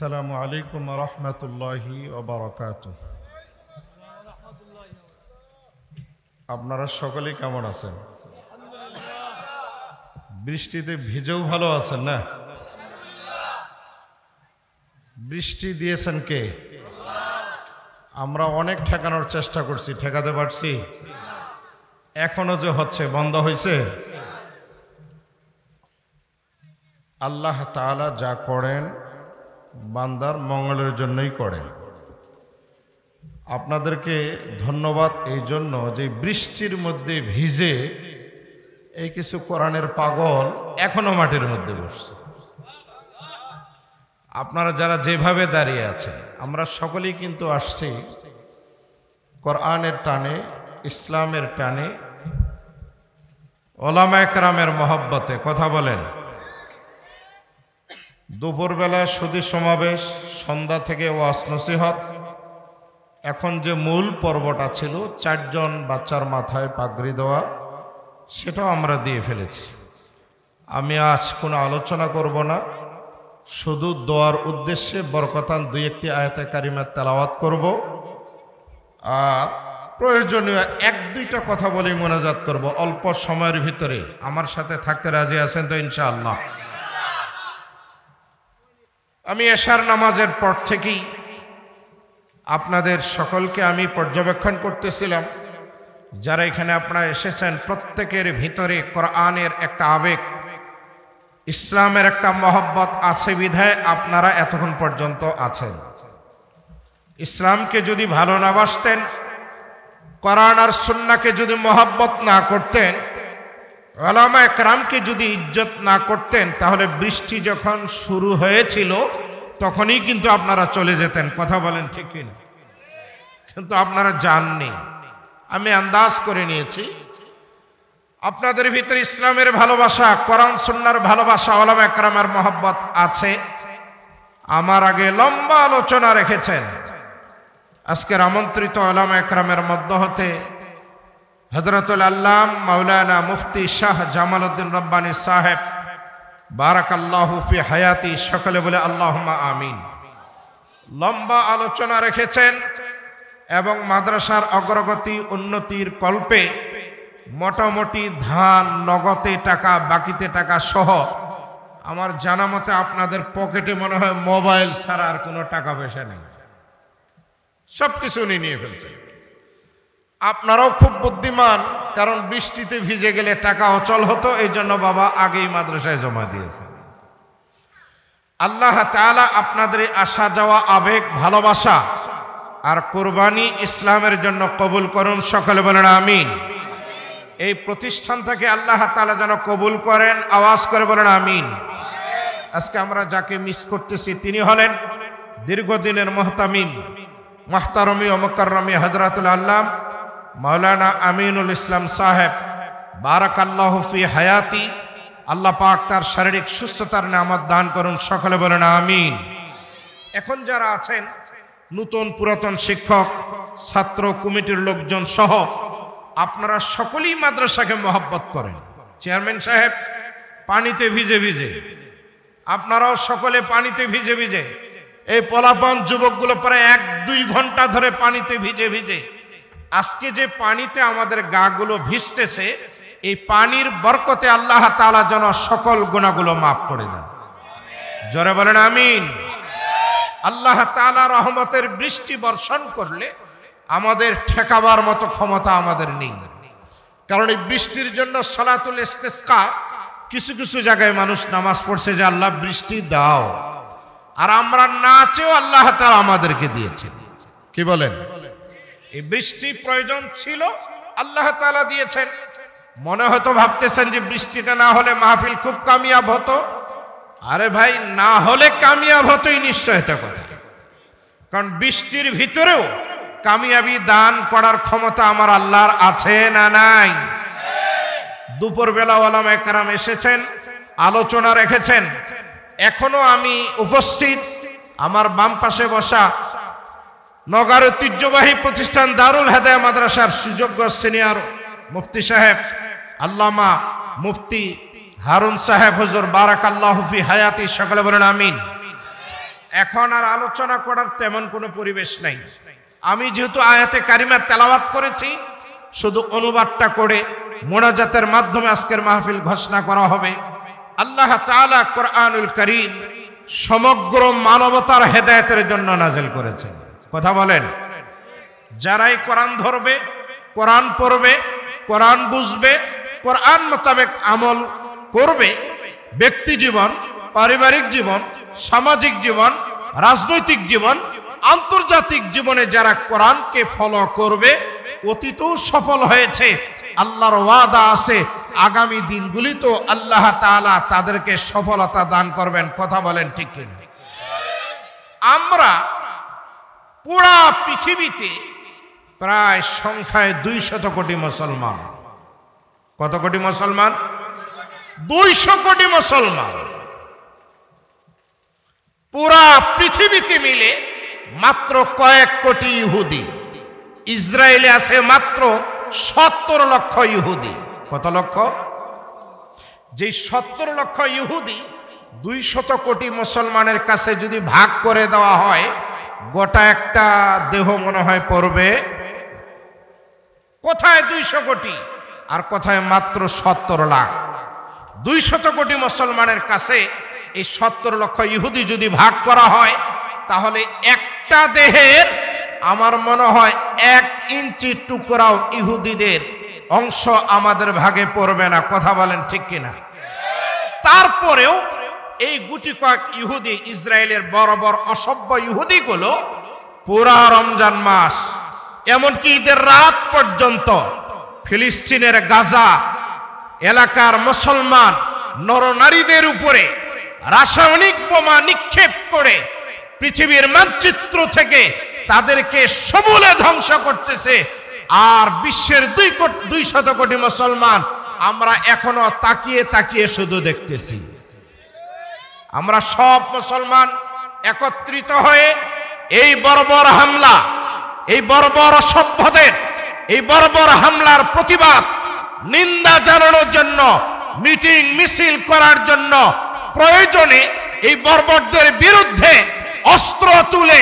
আসসালামু আলাইকুম ওয়া রাহমাতুল্লাহি ওয়া বারাকাতুহু। আপনারা সকলেই কেমন আছেন? বৃষ্টিতে ভিজেও ভালো আছেন না? বৃষ্টি দিয়েছেন কে? আমরা অনেক ঠেকানোর চেষ্টা করছি, ঠেকাতে পারছি? এখনো যে হচ্ছে, বন্ধ হয়েছে? আল্লাহ তাআলা যা করেন বান্দার মঙ্গলের জন্যই করেন। আপনাদেরকে ধন্যবাদ এই জন্য যে বৃষ্টির মধ্যে ভিজে এই কিছু কোরআনের পাগল এখনো মাটির মধ্যে বসছে। আপনারা যারা যেভাবে দাঁড়িয়ে আছেন, আমরা সকলেই কিন্তু আসছি কোরআনের টানে, ইসলামের টানে, ওলামায়ে কেরামের মহব্বতে। কথা বলেন। দুপুরবেলা সুধী সমাবেশ, সন্ধ্যা থেকে ওয়াজ নসিহত। এখন যে মূল পর্বটা ছিল 4 জন বাচ্চার মাথায় পাগড়ি দেওয়া, সেটাও আমরা দিয়ে ফেলেছি। আমি আজ কোনো আলোচনা করব না, শুধু দোয়ার উদ্দেশ্যে বরকতান 2-1টি আয়াতে কারিমা তেলাওয়াত করব, আর প্রয়োজনীয় 1-2টা কথা বলে মোনাজাত করব অল্প সময়ের ভিতরে। আমার সাথে থাকতে রাজি আছেন তো ইনশাআল্লাহ? আমি এশার নামাজের পর থেকেই আপনাদের সকলকে আমি পর্যবেক্ষণ করতেছিলাম। যারা এখানে আপনারা এসেছেন, প্রত্যেকের ভিতরে কোরআনের একটা আবেগ, ইসলামের একটা মহব্বত আছে বিধায় আপনারা এতক্ষণ পর্যন্ত আছেন। ইসলামকে যদি ভালো না বাসতেন, কোরআন আর সুন্নাহকে যদি মহব্বত না করতেন, উলামায়ে কেরামকে যদি ইজ্জত না করতেন, তাহলে বৃষ্টি যখন শুরু হয়েছিল তখনই কিন্তু আপনারা চলে যেতেন। কথা বলেন ঠিক কিনা? কিন্তু আপনারা যাননি। আমি আন্দাজ করে নিয়েছি আপনাদের ভিতরে ইসলামের ভালোবাসা, কোরআন সুন্নাহর ভালোবাসা, উলামায়ে কেরামের মহব্বত আছে। আমার আগে লম্বা আলোচনা রেখেছেন। আজকের আমন্ত্রিত উলামায়ে কেরামের মধ্য হতে হযরতুল আল্লামা মাওলানা মুফতি শাহ জামাল উদ্দিন রব্বানী সাহেব, বারাকাল্লাহু ফি হায়াতি, সকলে বলে আল্লাহুম্মা আমিন। লম্বা আলোচনা রেখেছেন এবং মাদ্রাসার অগ্রগতি উন্নতির কল্পে মোটামুটি ধান, নগদে টাকা, বাকিতে টাকা সহ আমার জানা মতে আপনাদের পকেটে মনে হয় মোবাইল ছাড়া আর কোনো টাকা পয়সা নেই, সব কিছু উনি নিয়ে ফেলছেন। আপনারাও খুব বুদ্ধিমান, কারণ বৃষ্টিতে ভিজে গেলে টাকা অচল হতো, এই জন্য বাবা আগেই মাদ্রাসায় জমা দিয়েছেন। আল্লাহ তাআলা আপনাদের আসা যাওয়া, আবেগ, ভালোবাসা আর কোরবানি ইসলামের জন্য কবুল করুন, সকলে বলেন আমিন। এই প্রতিষ্ঠানটাকে আল্লাহ তাআলা যেন কবুল করেন, আওয়াজ করে বলেন আমিন। আজকে আমরা যাকে মিস করতেছি তিনি হলেন দীর্ঘদিনের মুহতামিম, মুহতারমি ও মুকাররমি হযরতুল আল্লামা মাওলানা আমিনুল ইসলাম সাহেব, বারাকাল্লাহু ফি হায়াতি। আল্লাহ পাক তার শারীরিক সুস্থতার নিয়ামত দান করুন, সকলে বলেন আমিন। এখন যারা আছেন, নতুন পুরাতন শিক্ষক, ছাত্র কমিটির লোকজন সহ আপনারা সকলেই মাদ্রাসাকে মহব্বত করেন। চেয়ারম্যান সাহেব পানিতে ভিজে ভিজে, আপনারাও সকলে পানিতে ভিজে ভিজে, এই পোলাপান যুবকগুলো প্রায় 1-2 ঘন্টা ধরে পানিতে ভিজে ভিজে, আজকে যে পানিতে আমাদের গাগুলো ভিজতেছে, এই পানির বরকতে আল্লাহ তাআলা যেন সকল গুনাহগুলো মাফ করে দেন। জোরে বলেন আমিন। আল্লাহ তাআলা রহমতের বৃষ্টি বর্ষণ করলে আমাদের ঠেকাবার মতো ক্ষমতা আমাদের নেই, কারণ এই বৃষ্টির জন্য সালাতুল ইস্তিসকা, কিছু কিছু জায়গায় মানুষ নামাজ পড়ছে যে আল্লাহ বৃষ্টি দাও, আর আমরা না চেয়েও আল্লাহ তাআলা আমাদেরকে দিয়েছেন। কি বলেন? এই বৃষ্টি প্রয়োজন ছিল, আল্লাহ তাআলা দিয়েছেন। মনে হয়তো ভাবতেছেন যে বৃষ্টিটা না হলে মাহফিল খুব কামিয়াব হতো। আরে ভাই, না হলে কামিয়াব হতোই নিশ্চয়, এটা কথা। কারণ বৃষ্টির ভিতরেও কামিয়াবি দান করার ক্ষমতা আমার আল্লাহর আছে না নাই? দুপুরবেলা উলামায়ে কেরাম এসেছেন, আলোচনা রেখেছেন। এখনো আমি উপস্থিত, আমার বাম পাশে বসা নগর ঐতিহ্যবাহী প্রতিষ্ঠান দারুল হেদায়া মাদ্রাসার সুযোগ্য সিনিয়র মুফতি সাহেব আল্লামা মুফতি হারুন সাহেব হুজুর, বারাকাল্লাহু ফি হায়াতি, সকলে বলেন আমিন। এখন আর আলোচনা করার তেমন কোনো পরিবেশ নাই। আমি যেহেতু আয়াতে কারিমা তেলাওয়াত করেছি, শুধু অনুবাদটা করে মোনাজাতের মাধ্যমে আজকের মাহফিল ঘোষণা করা হবে। আল্লাহ তাআলা কোরআনুল কারীম সমগ্র মানবতার হেদায়েতের জন্য নাযিল করেছেন। কথা বলেন, যারাই কোরআন ধরবে, কোরআন পড়বে, কোরআন বুঝবে, কোরআন মোতাবেক আমল করবে, ব্যক্তি জীবন, পারিবারিক জীবন, সামাজিক জীবন, রাজনৈতিক জীবন, আন্তর্জাতিক জীবনে যারা কোরআনকে ফলো করবে অতীতেও সফল হয়েছে। আল্লাহর ওয়াদা আছে আগামী দিনগুলিতেও আল্লাহ তাআলা তাদেরকে সফলতা দান করবেন। কথা বলেন ঠিক কিনা? আমরা পুরা পৃথিবীতে প্রায় সংখ্যায় 200 কোটি মুসলমান। কত কোটি মুসলমান? 200 কোটি মুসলমান। পুরা পৃথিবীতে মিলে মাত্র কয়েক কোটি ইহুদি। ইসরায়েলে আছে মাত্র 70 লক্ষ ইহুদি। কত লক্ষ? যে 70 লক্ষ ইহুদি 200 কোটি মুসলমানের কাছে যদি ভাগ করে দেওয়া হয়, গোটা একটা দেহ মনে হয় পড়বে। কোথায় 200 কোটি আর কোথায় মাত্র 70 লাখ। 200 কোটি মুসলমানের কাছে এই 70 লক্ষ ইহুদি যদি ভাগ করা হয়, তাহলে একটা দেহের আমার মনে হয় 1 ইঞ্চি টুকরাও ইহুদিদের অংশ আমাদের ভাগে পড়বে না। কথা বলেন ঠিক কিনা? তারপরেও এই গুটি কয়েক ইহুদি, ইসরায়েলের বড় বড় অসভ্য ইহুদিগুলো পুরা রমজান মাস, এমনকি ঈদের রাত পর্যন্ত ফিলিস্তিনের গাজা এলাকার মুসলমান নরনারীদের উপরে রাসায়নিক বোমা নিক্ষেপ করে পৃথিবীর মানচিত্র থেকে তাদেরকে সমূলে ধ্বংস করতেছে। আর বিশ্বের 200 কোটি মুসলমান আমরা এখনো তাকিয়ে তাকিয়ে শুধু দেখতেছি। আমরা সব মুসলমান একত্রিত হয়ে এই বর্বর হামলা, এই বর্বর অসভ্যদের এই বর্বর হামলার প্রতিবাদ নিন্দা জানানোর জন্য, মিটিং মিছিল করার জন্য, প্রয়োজনে এই বর্বরদের বিরুদ্ধে অস্ত্র তুলে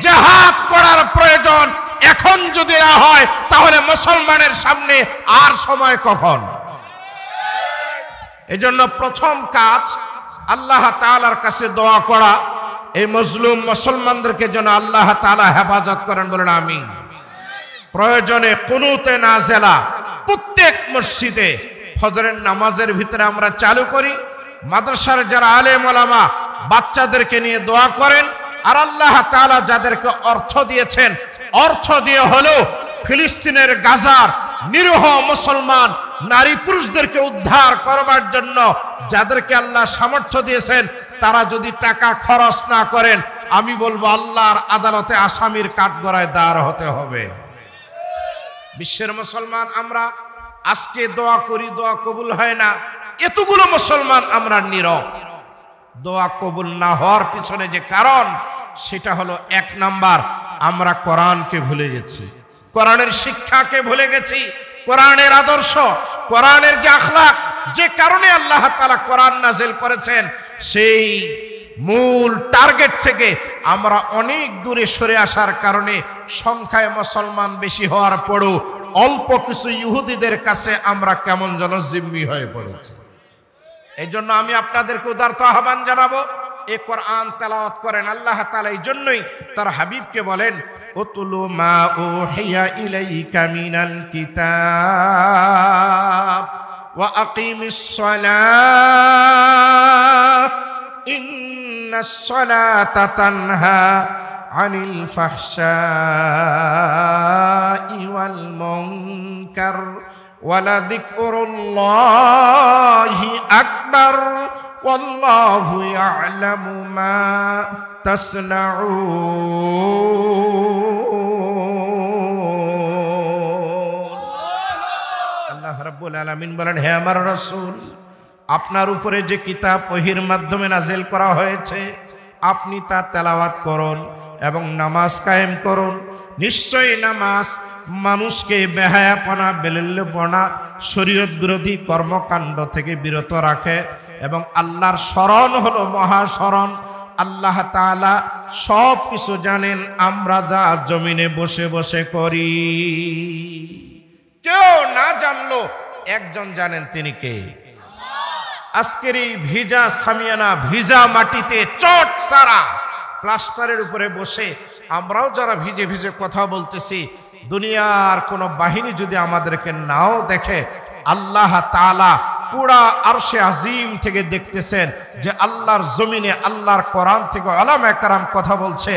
জিহাদ করার প্রয়োজন এখন যদি না হয়, তাহলে মুসলমানের সামনে আর সময় কখন? এজন্য প্রথম কাজ আল্লাহ তাআলার কাছে দোয়া করা, এই মজলুম মুসলমানদেরকে যেন আল্লাহ তাআলা হেফাজত করেন। বলেন আমিন। প্রয়োজনে কুনুতে নাজেলা প্রত্যেক মসজিদে ফজরের নামাজের ভিতরে আমরা চালু করি। মাদ্রাসার যারা আলেম ওলামা বাচ্চাদেরকে নিয়ে দোয়া করেন। আর আল্লাহ তাআলা যাদেরকে অর্থ দিয়েছেন, অর্থ দিয়ে হলো ফিলিস্তিনের গাজার নিরীহ মুসলমান নারী পুরুষদেরকে উদ্ধার করবার জন্য যাদেরকে আল্লাহ সামর্থ্য দিয়েছেন, তারা যদি টাকা খরচ না করেন, আমি বলবো আল্লাহর আদালতে আসামির কাঠগড়ায় দাঁড় হতে হবে। বিশ্বের মুসলমান আমরা আজকে দোয়া করি, দোয়া কবুল হয় না, এতগুলো মুসলমান আমরা নীরব। দোয়া কবুল না হওয়ার পিছনে যে কারণ, সেটা হলো 1 নাম্বার, আমরা কোরআনকে ভুলে গেছি, কোরআনের শিক্ষাকে ভুলে গেছি, কোরআনের আদর্শ, কোরআনের যে আখলাক, যে কারণে আল্লাহ তাআলা কোরআন নাযিল করেছেন, সেই মূল টার্গেট থেকে আমরা অনেক দূরে সরে আসার কারণে সংখ্যায় মুসলমান বেশি হওয়ার পরও অল্প কিছু ইহুদিদের কাছে আমরা কেমন যেন জিম্মি হয়ে পড়েছি। এই জন্য আমি আপনাদেরকে উদারত আহ্বান জানাবো, এই কোরআন তেলাওয়াত করেন। আল্লাহ তাআলা এই জন্যই তার হাবিবকে বলেন, উতলু মা উহিয়া ইলাইকা মিনাল কিতাব ওয়া আকিমিস সালাত ইন্নাস সালাতা তানহা আনিল ফাহশাই ওয়াল মুনকার ওয়ালাযিকরুল্লাহি আকবার ওয়াল্লাহু ইয়ালামু মা তাসনাউন। আল্লাহ রাব্বুল আলামিন বলেন, হে আমার রাসূল, আপনার উপরে যে কিতাব ওহীর মাধ্যমে নাযিল করা হয়েছে, আপনি তা তেলাওয়াত করুন এবং নামাজ কায়েম করুন। নিশ্চয়ই নামাজ মানুষকে বেহায়াপনা, বেলেল্যপনা, শরীয়ত বিরোধী কর্মকাণ্ড থেকে বিরত রাখে এবং আল্লাহর স্মরণ হলো মহাস্মরণ। আল্লাহ তাআলা সব কিছু জানেন, আমরা যা জমিনে বসে বসে করি। কেউ না জানলো একজন জানেন, তিনি কে? আজকের এই ভিজা সামিয়ানা, ভিজা মাটিতে চট সারা প্লাস্টারের উপরে বসে আমরাও যারা ভিজে ভিজে কথা বলতেছি, দুনিয়ার কোন বাহিনী যদি আমাদেরকে নাও দেখে, আল্লাহ তাআলা পুরা আরশে আজিম থেকে দেখতেছেন যে আল্লাহর জমিনে আল্লাহর কোরআন থেকে উলামায়ে কেরাম কথা বলছে,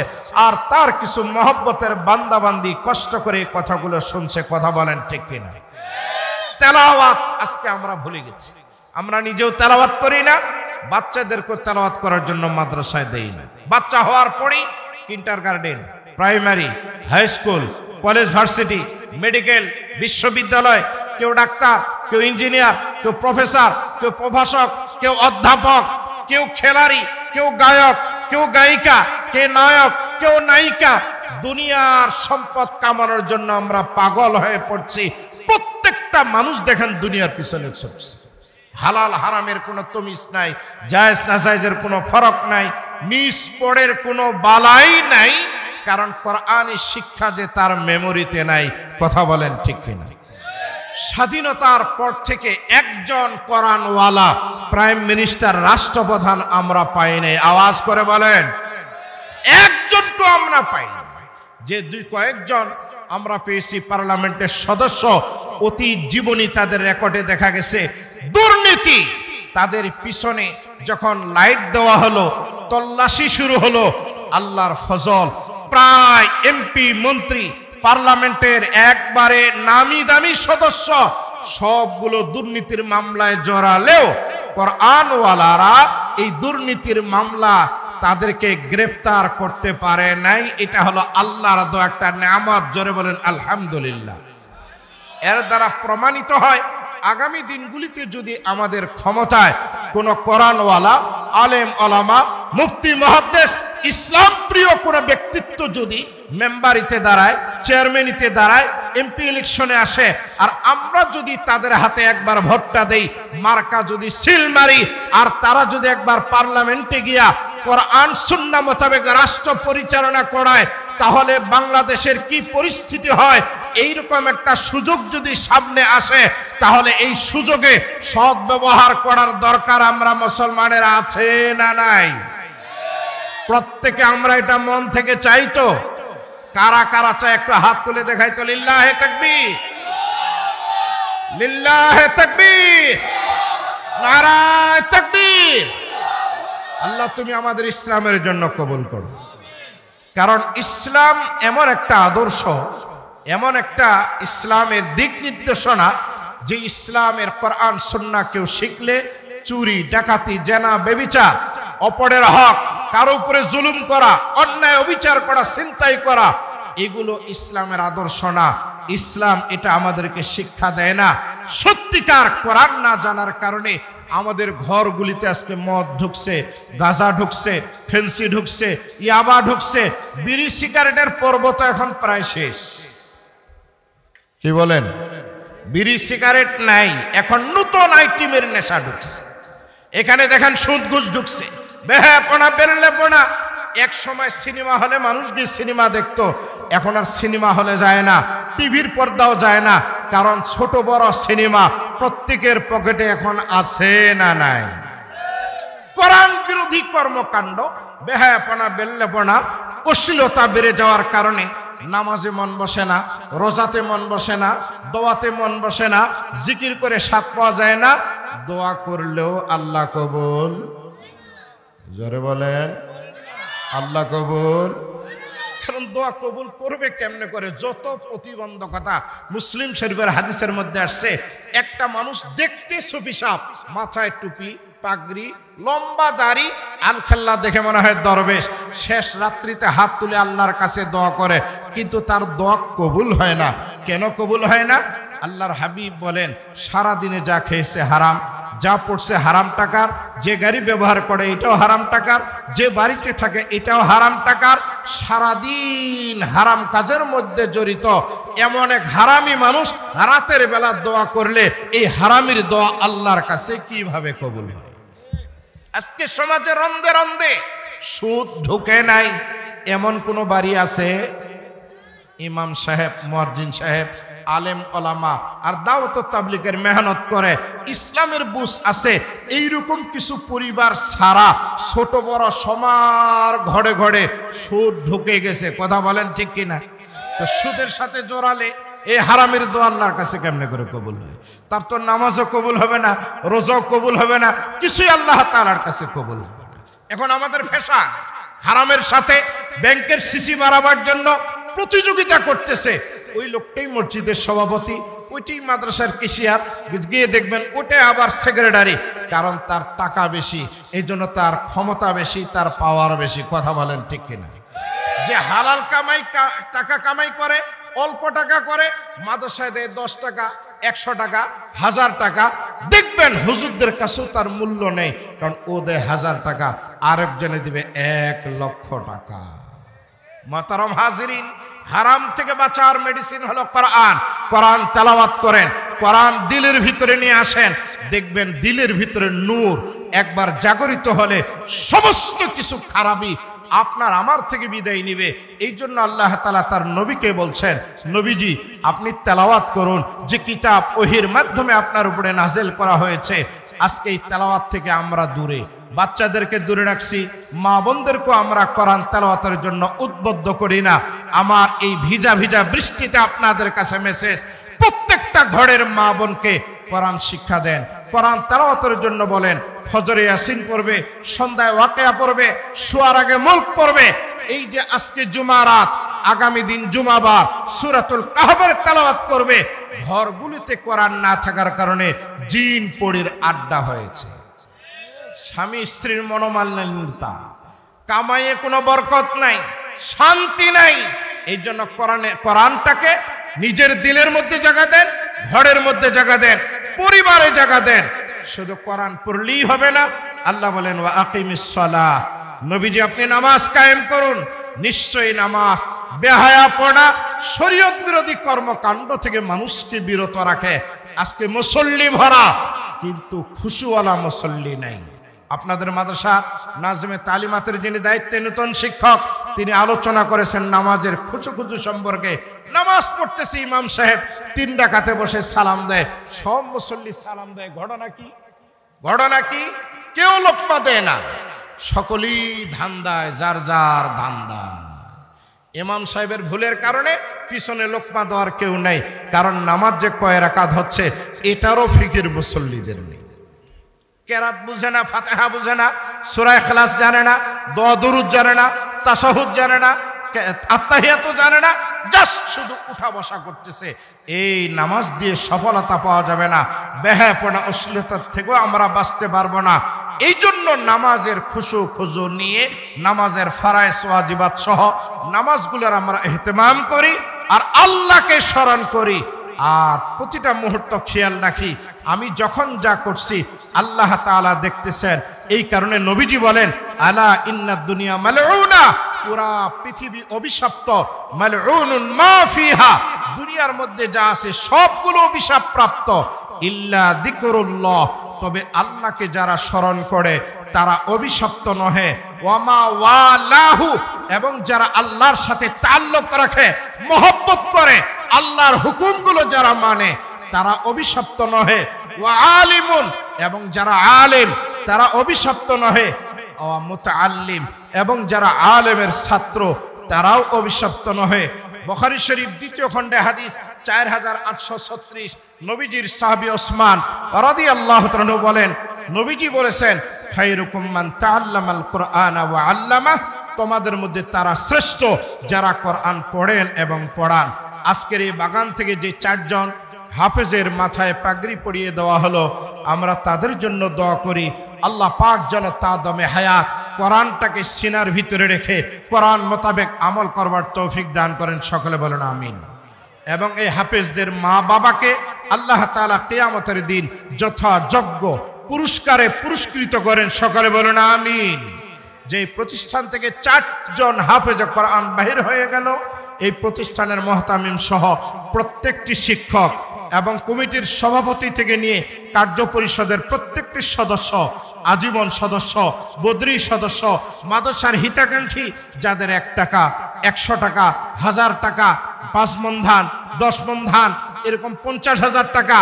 আর তার কিছু মহব্বতের বান্দাবান্দি কষ্ট করে এই কথাগুলো শুনছে। কথা বলেন ঠিক কিনা? তেলাওয়াত আজকে আমরা ভুলে গেছি। আমরা নিজেও তেলাওয়াত করি না, বাচ্চাদেরকে তেলাওয়াত করার জন্য মাদ্রাসায় দেই না। বাচ্চা হওয়ার পরেই kindergarten, primary, high school, college, varsity, medical, বিশ্ববিদ্যালয়, কেউ ডাক্তার, কেউ ইঞ্জিনিয়ার, কেউ প্রফেসর, কেউ প্রভাষক, কেউ অধ্যাপক, কেউ খেলাড়ি, কেউ গায়ক, কেউ গায়িকা, কেউ নায়ক, কেউ নায়িকা। দুনিয়ার সম্পদ কামানোর জন্য আমরা পাগল হয়ে পড়ছি। প্রত্যেকটা মানুষ দেখেন দুনিয়ার পিছনে ছুটছে। হালাল হারামের কোনো তমিজ নাই, জায়েজ নাজায়েজের কোনো ফরক নাই, নিজ পড়ের কোনো বালাই নাই, কারণ কোরআনী শিক্ষা যে তার মেমোরিতে নাই। কথা বলেন ঠিক কিনা? স্বাধীনতার পর থেকে একজন কোরআনওয়ালা প্রাইম মিনিস্টার, রাষ্ট্রপ্রধান আমরা পাই নাই। আওয়াজ করে বলেন, একজনকে আমরা পাই না। যে দুই কয়েকজন আমরা পেয়েছি পার্লামেন্টের সদস্য, অতি জীবনী তাদের রেকর্ডে দেখা গেছে দুর্নীতি। তাদের পিছনে যখন লাইট দেওয়া হলো, তল্লাশি শুরু হলো, আল্লাহর ফজল প্রায় এমপি, মন্ত্রী, পার্লামেন্টের একবারে নামি দামি সদস্য সবগুলো দুর্নীতির মামলায় জড়ালেও কোরআনওয়ালারা এই দুর্নীতির মামলা তাদেরকে গ্রেফতার করতে পারে নাই। এটা হলো আল্লাহর দেওয়া একটা নিয়ামত। জোরে বলেন আলহামদুলিল্লাহ। এর দ্বারা প্রমাণিত হয়, আগামী দিনগুলিতে যদি আমাদের ক্ষমতায় কোন কোরআনওয়ালা, আলেম ওলামা, মুফতি, মুহাদ্দিস, ইসলাম প্রিয় কোন ব্যক্তিত্ব যদি মেম্বারিতে দাঁড়ায়, চেয়ারম্যানিতে দাঁড়ায়, এমপি ইলেকশনে আসে, আর আমরা যদি তাদের হাতে একবার ভোটটা দেই, মার্কা যদি সিল মারি, আর তারা যদি একবার পার্লামেন্টে গিয়া কোরআন সুন্নাহ মোতাবেক রাষ্ট্র পরিচালনা করায়, তাহলে বাংলাদেশের কি পরিস্থিতি হয়? এইরকম একটা সুযোগ যদি সামনে আসে, তাহলে এই সুযোগে সৎ ব্যবহার করার দরকার আমরা মুসলমানের আছে না নাই? প্রত্যেকে আমরা এটা মন থেকে চাই তো? কারা কারা চায় একটু হাত তুলে দেখাই তো। লিল্লাহে তাকবীর, লিল্লাহে তাকবীর, নারায়ে তাকবীর। আল্লাহ তুমি আমাদের ইসলামের জন্য কবুল করো। কারণ ইসলাম এমন একটা আদর্শ, এমন একটা ইসলামের দিক নির্দেশনা, যে ইসলামের কোরআন সুন্নাহ কেউ শিখলে চুরি, ডাকাতি, জেনা, ব্যভিচার, অপরের হক, কারো উপরে জুলুম করা, অন্যায় অবিচার করা, ছিনতাই করা, এগুলো ইসলামের আদর্শ না। ইসলাম এটা আমাদেরকে শিক্ষা দেয় না। সত্যিকার কোরআন না জানার কারণে আমাদের ঘরগুলিতে আজকে মদ ঢুকছে, গাঁজা ঢুকছে, ফেন্সি ঢুকছে, ইয়াবা ঢুকছে, বিড়ি সিগারেটের পর্ব তো এখন প্রায় শেষ। কি বলেন? বিড়ি সিগারেট নাই, এখন নতুন আইটেমের নেশা ঢুকছে। এখানে দেখেন সুদ ঘুষ ঢুকছে, বেহাপনা, বেল্লেপনা। এক সময় সিনেমা হলে মানুষ গিয়ে সিনেমা দেখতো, এখন আর সিনেমা হলে যায় না, টিভির পর্দাও যায় না। কারণ ছোট বড় সিনেমা প্রত্যেকের পকেটে এখন আছে না নাই? কোরআন বিরোধী কর্মকাণ্ড, বেহায়াপনা, বেল্লেপনা, অশ্লীলতা বেড়ে যাওয়ার কারণে নামাজে মন বসে না, রোজাতে মন বসে না, দোয়াতে মন বসে না, জিকির করে স্বাদ পাওয়া যায় না, দোয়া করলেও আল্লাহ কবুল। জোরে বলেন আল্লাহ কবুল। কারণ দোয়া কবুল করবে কেমনে করে? যত প্রতিবন্ধকতা। মুসলিম শরীফের হাদিসের মধ্যে আসছে, একটা মানুষ দেখতে সুফি সাপ, মাথায় টুপি, পাগড়ি, লম্বা দাড়ি, আলখাল্লা দেখে মনে হয় দরবেশ, শেষ রাত্রিতে হাত তুলে আল্লাহর কাছে দোয়া করে, কিন্তু তার দোয়া কবুল হয় না। কেন কবুল হয় না? আল্লাহর হাবিব বলেন, সারা দিনে যা খেয়েছে হারাম, যা পড়ছে হারাম টাকার, যে গাড়ি ব্যবহার করে এটাও হারাম টাকার, যে বাড়িতে থাকে এটাও হারাম টাকার, সারাদিন হারাম কাজের মধ্যে জড়িত এমন এক হারামি মানুষ রাতের বেলা দোয়া করলে এই হারামির দোয়া আল্লাহর কাছে কিভাবে কবুল হয়? আজকে সমাজে রন্দে রন্দে সুদ ঢুকে নাই এমন কোন বাড়ি আছে? ইমাম সাহেব, মুয়াজ্জিন সাহেব, আলেম ওলামা আর দাওয়াত ও তাবলীগের মেহনত করে ইসলামের বুঝ আছে, এইরকম কিছু পরিবার ছাড়া ছোট বড় সবার ঘরে ঘরে সুদ ঢুকে গেছে। কথা বলেন ঠিক কিনা? তো সুদের সাথে জোড়ালে এই হারামের দোয়া আল্লাহর কাছে কেমনে করে কবুল হয়? তার তো নামাজও কবুল হবে না, রোজাও কবুল হবে না, কিছুই আল্লাহ তাআলার কাছে কবুল হবে না। এখন আমাদের ফ্যাশন হারামের সাথে ব্যাংকের সিসি মারাবার জন্য প্রতিযোগিতা করতেছে। ওই লোকটাই মসজিদের সভাপতি, ওইটাই মাদ্রাসার কেশিয়ার, গিয়ে দেখবেন ওটা আবার সেক্রেটারি, কারণ তার টাকা বেশি, এই জন্য তার ক্ষমতা বেশি, তার পাওয়ার বেশি। কথা বলেন ঠিক কিনা? যে হালাল টাকা কামাই করে, অল্প টাকা করে, মাদ্রাসায় দেয় 10 টাকা, 100 টাকা, 1000 টাকা, দেখবেন হুজুরদের কাছেও তার মূল্য নেই, কারণ ও দেয় 1000 টাকা, আরেকজনে দিবে 1 লক্ষ টাকা। মাতারম হাজিরিন, হারাম থেকে বাঁচার মেডিসিন হলো কোরআন। কোরআন তেলাওয়াত করেন, কোরআন দিলের ভিতরে নিয়ে আসেন, দেখবেন দিলের ভিতরে নূর একবার জাগরিত হলে সমস্ত কিছু খারাপই আপনার আমার থেকে বিদায় নিবে। এই জন্য আল্লাহ তাআলা তার নবীকে বলছেন, নবীজি আপনি তেলাওয়াত করুন যে কিতাব ওহির মাধ্যমে আপনার উপরে নাজেল করা হয়েছে। আজকে এই তেলাওয়াত থেকে আমরা দূরে, বাচ্চাদেরকে দূরে রাখছি, মা বোনদেরকেও আমরা কোরআন তেলাওয়াতের জন্য উদ্বুদ্ধ করি না। আমার এই ভিজা ভিজা বৃষ্টিতে আপনাদের কাছে মেসেজ, প্রত্যেকটা ঘরের মা বোনকে কোরআন শিক্ষা দেন, কোরআন তেলাওয়াতের জন্য বলেন। ফজরে ইয়াসিন পড়বে, সন্ধ্যায় ওয়াকিয়া পড়বে, শোয়ার আগে মুলক পড়বে। এই যে আজকে জুমা রাত, আগামী দিন জুমাবার সূরাতুল কাহফের তেলাওয়াত করবে। ঘরগুলিতে কোরআন না থাকার কারণে জিন পড়ির আড্ডা হয়েছে, স্বামী স্ত্রীর মনোমালিন্যতা, কামাইয়ে কোনো বরকত নাই, শান্তি নাই। এই জন্য কোরআনটাকে নিজের দিলের মধ্যে জায়গা দেন, ঘরের মধ্যে জায়গা দেন, পরিবারে জায়গা দেন। শুধু কোরআন পড়লেই হবে না। আল্লাহ বলেন ওয়া আকিমিস সালাহ, নবীজি আপনি নামাজ কায়েম করুন। নিশ্চয়ই নামাজ বেহায়াপনা, শরীয়ত বিরোধী কর্মকাণ্ড থেকে মানুষকে বিরত রাখে। আজকে মুসল্লি ভরা, কিন্তু খুশুওয়ালা মুসল্লি নাই। আপনাদের মাদ্রাসা নাজমে তালিমাতের যিনি দায়িত্বে নতুন শিক্ষক, তিনি আলোচনা করেছেন নামাজের খুশু সম্পর্কে। নামাজ পড়তেছে ইমাম সাহেব 3 রাকাতে বসে সালাম দেয়, সব মুসল্লি সালাম দেয়। ঘটনা কি? ঘটনা কি? কেউ লোকমা দেয় না, সকলেই ধান্দায়, যার যার ধান্দা। ইমাম সাহেবের ভুলের কারণে পিছনে লোকমা দেওয়ার কেউ নেই, কারণ নামাজ যে কয় রাকাত হচ্ছে এটারও ফিকির মুসল্লিদের নেই। কেরাত বুঝে না, ফাতিহা বুঝে না, সূরা ইখলাস জানে না, দোয়া দুরুদ জানে না, তাশাহুদ জানে না, আত্তাহিয়াতও জানে না, জাস্ট শুধু উঠা বসা করতেছে। এই নামাজ দিয়ে সফলতা পাওয়া যাবে না, বেহায়াপনা অশ্লীলতার থেকেও আমরা বাঁচতে পারবো না। এই জন্য নামাজের খুজু নিয়ে নামাজের ফারায়েজ ওয়াজিবাত সহ নামাজগুলোর আমরা ইহতিমাম করি আর আল্লাহকে স্মরণ করি। আর প্রতিটা মুহূর্ত খেয়াল রাখি আমি যখন যা করছি আল্লাহ তাআলা দেখতেছেন। এই কারণে নবীজি বলেন আলা ইন্নাদ দুনিয়া মালউনা, পুরা পৃথিবী অভিশপ্ত, মালউনুন মা ফিহা, দুনিয়ার মধ্যে যা আছে সবগুলো অভিশাপ প্রাপ্ত, ইল্লা যিকরুল্লাহ, তবে আল্লাহকে যারা স্মরণ করে তারা অভিশপ্ত নহে। ওয়ামা ওয়ালাহু, এবং যারা আল্লাহর সাথে তাল্লুক রাখে, মহব্বত করে, আল্লাহর হুকুমগুলো যারা মানে তারা অভিশপ্ত নহে। ওয়া আলিমুন, এবং যারা আলেম তারা অভিশপ্ত নহে। ওয়া মুতাআল্লিম, এবং যারা আলেমের ছাত্র তারাও অভিশপ্ত নহে। বুখারী শরীফ 2য় খণ্ডে হাদিস 4836, নবীজির সাহাবী ওসমান রাদিয়াল্লাহু তাআলা বলেন, নবীজি বলেছেন খায়রুকুম মান তাআল্লামাল কুরআনা ওয়া আল্লামা, তোমাদের মধ্যে তারা শ্রেষ্ঠ যারা কোরআন পড়েন এবং পড়ান। আজকের এই বাগান থেকে যে 4 জন হাফেজের মাথায় পাগড়ি পরিয়ে দেওয়া হলো, আমরা তাদের জন্য দোয়া করি আল্লাহ পাক যেন তাদমে হায়াত কোরআনটাকে সিনার ভিতরে রেখে কোরআন মোতাবেক আমল করবার তৌফিক দান করেন। সকলে বলেন আমিন। এবং এই হাফেজদের মা বাবাকে আল্লাহ তাআলা কিয়ামতের দিন যথাযোগ্য পুরস্কারে পুরস্কৃত করেন। সকলে বলেন আমিন। যে প্রতিষ্ঠান থেকে 4 জন হাফেজ কোরআন বাহির হয়ে গেল, এই প্রতিষ্ঠানের মুহতামিম সহ প্রত্যেকটি শিক্ষক এবং কমিটির সভাপতি থেকে নিয়ে কার্য পরিষদের প্রত্যেকটি সদস্য, আজীবন সদস্য, বদরি সদস্য, মাদ্রাসার হিতাকাঙ্ক্ষী যাদের 1 টাকা, 100 টাকা, 1000 টাকা, 5 মণ ধান, 10 মণ ধান, এরকম 50,000 টাকা,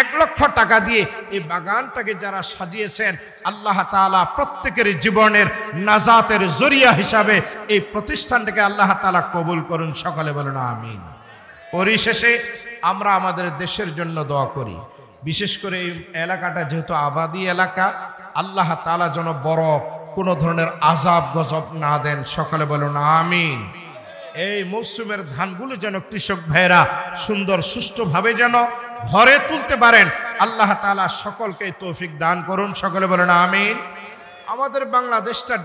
1 লক্ষ টাকা দিয়ে এই বাগানটাকে যারা সাজিয়েছেন, আল্লাহ তাআলা প্রত্যেকের জীবনের নাজাতের জরিয়া হিসাবে এই প্রতিষ্ঠানটাকে আল্লাহ তাআলা কবুল করুন। সকলে বলেন আমিন। পরিশেষে আমরা আমাদের দেশের জন্য দোয়া করি, বিশেষ করে এই এলাকাটা যেহেতু আবাদি এলাকা, আল্লাহ তাআলা যেন বড় কোনো ধরনের আযাব গজব না দেন। সকলে বলুন আমিন। এই মৌসুমের ধানগুলো যেন কৃষক ভাইরা সুন্দর সুষ্ঠুভাবে যেন ঘরে তুলতে পারেন, আল্লাহ তাআলা সকলকে তৌফিক দান করুন। সকলে বলেন আমিন। আমাদের বাংলাদেশটা